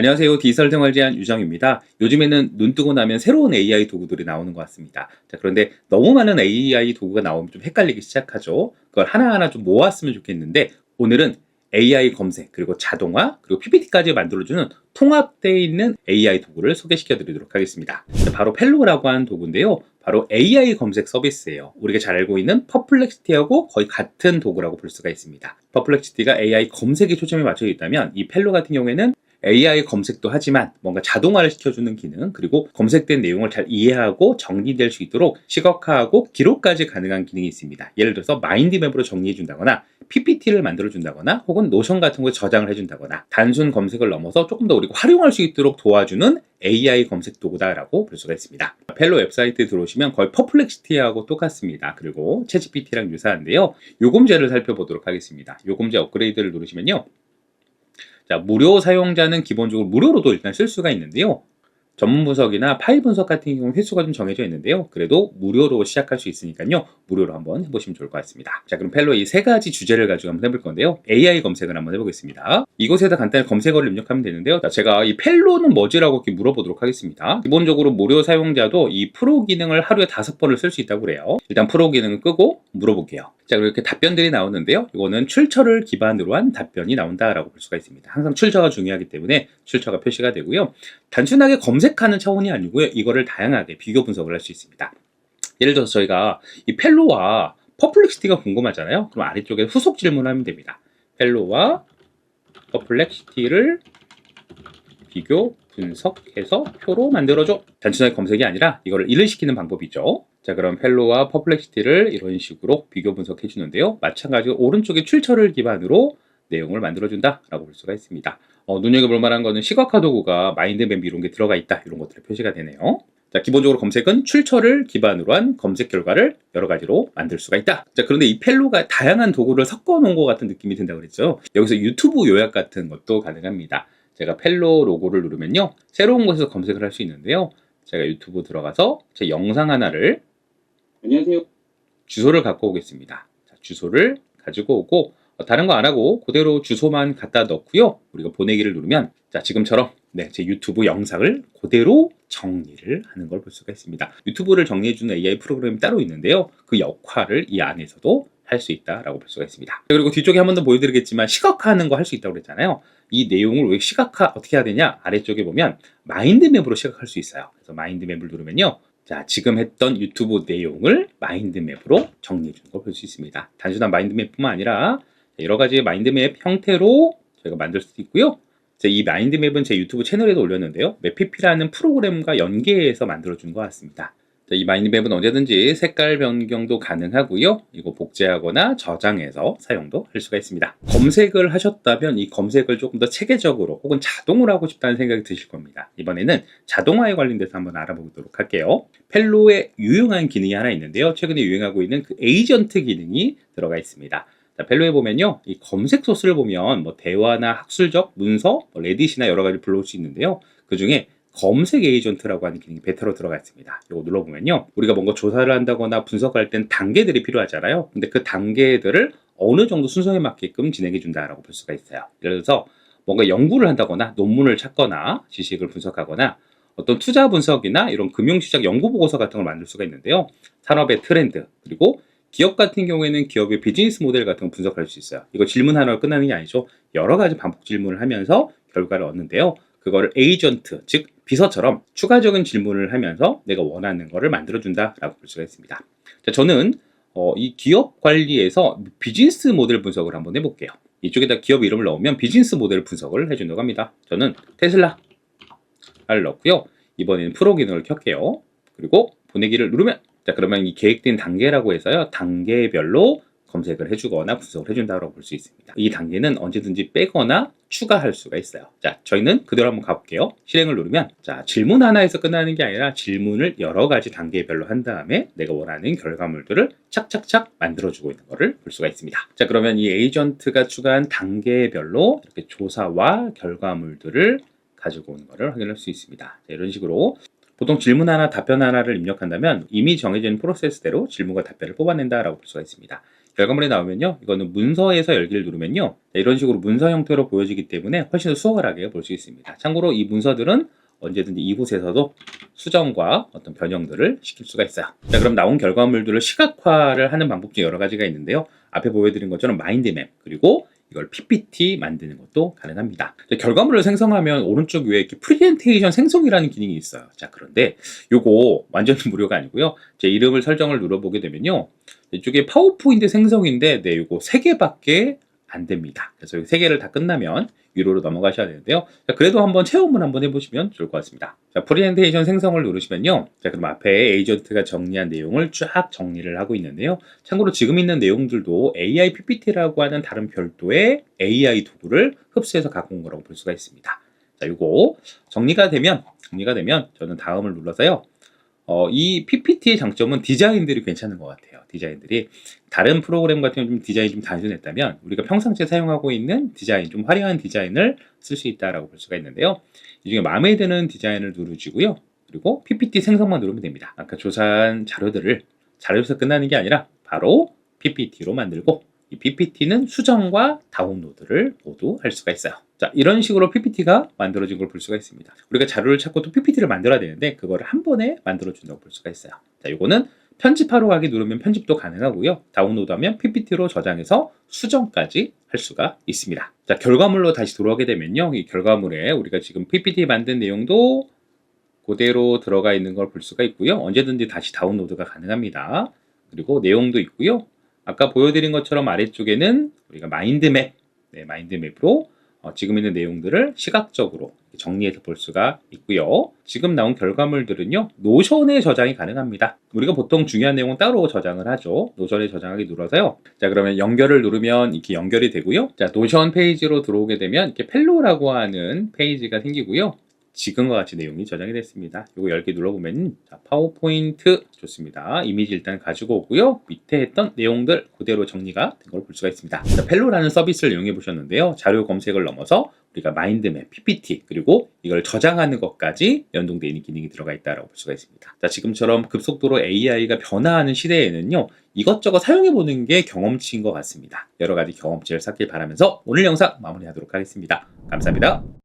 안녕하세요. 디지털 생활 제한 유정입니다. 요즘에는 눈 뜨고 나면 새로운 AI 도구들이 나오는 것 같습니다. 자, 그런데 너무 많은 AI 도구가 나오면 좀 헷갈리기 시작하죠. 그걸 하나하나 좀 모았으면 좋겠는데 오늘은 AI 검색, 그리고 자동화, 그리고 PPT까지 만들어주는 통합되어 있는 AI 도구를 소개시켜 드리도록 하겠습니다. 자, 바로 펠로라고 하는 도구인데요. 바로 AI 검색 서비스예요. 우리가 잘 알고 있는 퍼플렉시티하고 거의 같은 도구라고 볼 수가 있습니다. 퍼플렉시티가 AI 검색에 초점이 맞춰져 있다면 이 펠로 같은 경우에는 AI 검색도 하지만 뭔가 자동화를 시켜주는 기능, 그리고 검색된 내용을 잘 이해하고 정리될 수 있도록 시각화하고 기록까지 가능한 기능이 있습니다. 예를 들어서 마인드맵으로 정리해준다거나 PPT를 만들어준다거나 혹은 노션 같은 거에 저장을 해준다거나 단순 검색을 넘어서 조금 더 우리가 활용할 수 있도록 도와주는 AI 검색 도구다라고 볼 수가 있습니다. 펠로 웹사이트에 들어오시면 거의 퍼플렉시티하고 똑같습니다. 그리고 챗GPT랑 유사한데요. 요금제를 살펴보도록 하겠습니다. 요금제 업그레이드를 누르시면요. 자, 무료 사용자는 기본적으로 무료로도 일단 쓸 수가 있는데요. 전문 분석이나 파일 분석 같은 경우는 횟수가 좀 정해져 있는데요. 그래도 무료로 시작할 수 있으니까요. 무료로 한번 해보시면 좋을 것 같습니다. 자, 그럼 펠로 이 세 가지 주제를 가지고 한번 해볼 건데요. AI 검색을 한번 해보겠습니다. 이곳에다 간단히 검색어를 입력하면 되는데요. 자, 제가 이 펠로는 뭐지라고 이렇게 물어보도록 하겠습니다. 기본적으로 무료 사용자도 이 프로 기능을 하루에 5번을 쓸 수 있다고 그래요. 일단 프로 기능을 끄고 물어볼게요. 자, 그리고 이렇게 답변들이 나오는데요. 이거는 출처를 기반으로 한 답변이 나온다라고 볼 수가 있습니다. 항상 출처가 중요하기 때문에 출처가 표시가 되고요. 단순하게 검색하는 차원이 아니고요. 이거를 다양하게 비교 분석을 할 수 있습니다. 예를 들어서 저희가 이 펠로와 퍼플렉시티가 궁금하잖아요. 그럼 아래쪽에 후속 질문을 하면 됩니다. 펠로와 퍼플렉시티를 비교 분석해서 표로 만들어줘. 단순하게 검색이 아니라 이거를 일을 시키는 방법이죠. 자, 그럼 펠로와 퍼플렉시티를 이런 식으로 비교 분석해 주는데요. 마찬가지로 오른쪽에 출처를 기반으로 내용을 만들어준다 라고 볼 수가 있습니다. 눈여겨볼 만한 거는 시각화 도구가 마인드맵 이런 게 들어가 있다, 이런 것들이 표시가 되네요. 자, 기본적으로 검색은 출처를 기반으로 한 검색 결과를 여러 가지로 만들 수가 있다. 자, 그런데 이 펠로가 다양한 도구를 섞어 놓은 것 같은 느낌이 든다고 그랬죠. 여기서 유튜브 요약 같은 것도 가능합니다. 제가 펠로 로고를 누르면요, 새로운 곳에서 검색을 할 수 있는데요. 제가 유튜브 들어가서 제 영상 하나를, 안녕하세요, 주소를 갖고 오겠습니다. 자, 주소를 가지고 오고 다른 거 안 하고 그대로 주소만 갖다 넣고요. 우리가 보내기를 누르면, 자, 지금처럼 제 유튜브 영상을 그대로 정리를 하는 걸 볼 수가 있습니다. 유튜브를 정리해주는 AI 프로그램이 따로 있는데요. 그 역할을 이 안에서도 할 수 있다라고 볼 수가 있습니다. 그리고 뒤쪽에 한 번 더 보여드리겠지만 시각화하는 거 할 수 있다고 그랬잖아요. 이 내용을 왜 시각화 어떻게 해야 되냐? 아래쪽에 보면 마인드맵으로 시각할 수 있어요. 그래서 마인드맵을 누르면요. 자, 지금 했던 유튜브 내용을 마인드맵으로 정리해 주는 걸 볼 수 있습니다. 단순한 마인드맵뿐만 아니라 여러 가지 마인드맵 형태로 저희가 만들 수도 있고요. 이 마인드맵은 제 유튜브 채널에도 올렸는데요. 맵피피라는 프로그램과 연계해서 만들어준 것 같습니다. 이 마인드맵은 언제든지 색깔 변경도 가능하고요. 이거 복제하거나 저장해서 사용도 할 수가 있습니다. 검색을 하셨다면 이 검색을 조금 더 체계적으로 혹은 자동으로 하고 싶다는 생각이 드실 겁니다. 이번에는 자동화에 관련돼서 한번 알아보도록 할게요. 펠로에 유용한 기능이 하나 있는데요. 최근에 유행하고 있는 그 에이전트 기능이 들어가 있습니다. 자, 펠로에 보면요, 이 검색 소스를 보면 뭐 대화나 학술적 문서, 레딧이나 여러 가지 불러올 수 있는데요. 그 중에 검색 에이전트라고 하는 기능이 베타로 들어가 있습니다. 이거 눌러보면요, 우리가 뭔가 조사를 한다거나 분석할 땐 단계들이 필요하잖아요. 근데 그 단계들을 어느 정도 순서에 맞게끔 진행해 준다라고 볼 수가 있어요. 예를 들어서 뭔가 연구를 한다거나 논문을 찾거나 지식을 분석하거나 어떤 투자 분석이나 이런 금융시장 연구 보고서 같은 걸 만들 수가 있는데요. 산업의 트렌드, 그리고 기업 같은 경우에는 기업의 비즈니스 모델 같은 걸 분석할 수 있어요. 이거 질문 하나로 끝나는 게 아니죠. 여러 가지 반복 질문을 하면서 결과를 얻는데요. 그거를 에이전트, 즉 비서처럼 추가적인 질문을 하면서 내가 원하는 거를 만들어준다라고 볼 수가 있습니다. 자, 저는 이 기업 관리에서 비즈니스 모델 분석을 한번 해볼게요. 이쪽에다 기업 이름을 넣으면 비즈니스 모델 분석을 해준다고 합니다. 저는 테슬라를 넣고요. 이번에는 프로 기능을 켤게요. 그리고 보내기를 누르면, 자, 그러면 이 계획된 단계라고 해서요, 단계별로 검색을 해주거나 분석을 해준다고 볼 수 있습니다. 이 단계는 언제든지 빼거나 추가할 수가 있어요. 자, 저희는 그대로 한번 가볼게요. 실행을 누르면, 자, 질문 하나에서 끝나는 게 아니라 질문을 여러 가지 단계별로 한 다음에 내가 원하는 결과물들을 착착착 만들어주고 있는 것을 볼 수가 있습니다. 자, 그러면 이 에이전트가 추가한 단계별로 이렇게 조사와 결과물들을 가지고 오는 것을 확인할 수 있습니다. 자, 이런 식으로 보통 질문 하나, 답변 하나를 입력한다면 이미 정해진 프로세스대로 질문과 답변을 뽑아낸다라고 볼 수가 있습니다. 결과물이 나오면요. 이거는 문서에서 열기를 누르면요. 이런 식으로 문서 형태로 보여지기 때문에 훨씬 더 수월하게 볼 수 있습니다. 참고로 이 문서들은 언제든지 이곳에서도 수정과 어떤 변형들을 시킬 수가 있어요. 자, 그럼 나온 결과물들을 시각화를 하는 방법 중 여러 가지가 있는데요. 앞에 보여드린 것처럼 마인드맵, 그리고 이걸 PPT 만드는 것도 가능합니다. 자, 결과물을 생성하면 오른쪽 위에 이렇게 프레젠테이션 생성이라는 기능이 있어요. 자, 그런데 요거 완전히 무료가 아니고요. 제 이름을 설정을 눌러보게 되면요. 이쪽에 파워포인트 생성인데, 네, 요거 3개밖에 안 됩니다. 그래서 3개를 다 끝나면 위로로 넘어가셔야 되는데요. 자, 그래도 한번 체험을 한번 해보시면 좋을 것 같습니다. 자, 프레젠테이션 생성을 누르시면요. 자, 그럼 앞에 에이전트가 정리한 내용을 쫙 정리를 하고 있는데요. 참고로 지금 있는 내용들도 AI PPT라고 하는 다른 별도의 AI 도구를 흡수해서 갖고 온 거라고 볼 수가 있습니다. 자, 요거 정리가 되면 저는 다음을 눌러서요. 이 PPT의 장점은 디자인들이 괜찮은 것 같아요. 디자인들이 다른 프로그램 같은 경우 좀 디자인이 좀 단순했다면 우리가 평상시에 사용하고 있는 디자인, 좀 화려한 디자인을 쓸 수 있다라고 볼 수가 있는데요. 이 중에 마음에 드는 디자인을 누르시고요. 그리고 PPT 생성만 누르면 됩니다. 아까 조사한 자료에서 끝나는 게 아니라 바로 PPT로 만들고, 이 PPT는 수정과 다운로드를 모두 할 수가 있어요. 자, 이런 식으로 PPT가 만들어진 걸 볼 수가 있습니다. 우리가 자료를 찾고 또 PPT를 만들어야 되는데 그거를 한 번에 만들어준다고 볼 수가 있어요. 자, 이거는 편집하러 가기 누르면 편집도 가능하고요. 다운로드하면 PPT로 저장해서 수정까지 할 수가 있습니다. 자, 결과물로 다시 돌아오게 되면요. 이 결과물에 우리가 지금 PPT 만든 내용도 그대로 들어가 있는 걸 볼 수가 있고요. 언제든지 다시 다운로드가 가능합니다. 그리고 내용도 있고요. 아까 보여드린 것처럼 아래쪽에는 우리가 마인드맵, 마인드맵으로 지금 있는 내용들을 시각적으로 정리해서 볼 수가 있고요. 지금 나온 결과물들은요, 노션에 저장이 가능합니다. 우리가 보통 중요한 내용은 따로 저장을 하죠. 노션에 저장하기 눌러서요. 자, 그러면 연결을 누르면 이렇게 연결이 되고요. 자, 노션 페이지로 들어오게 되면 이렇게 펠로라고 하는 페이지가 생기고요. 지금과 같이 내용이 저장이 됐습니다. 이거 10개 눌러보면, 자, 파워포인트 좋습니다. 이미지 일단 가지고 오고요. 밑에 했던 내용들 그대로 정리가 된 걸 볼 수가 있습니다. 자, 펠로라는 서비스를 이용해 보셨는데요. 자료 검색을 넘어서 우리가 마인드맵, PPT, 그리고 이걸 저장하는 것까지 연동되어 있는 기능이 들어가 있다고 볼 수가 있습니다. 자, 지금처럼 급속도로 AI가 변화하는 시대에는요, 이것저것 사용해 보는 게 경험치인 것 같습니다. 여러 가지 경험치를 쌓길 바라면서 오늘 영상 마무리하도록 하겠습니다. 감사합니다.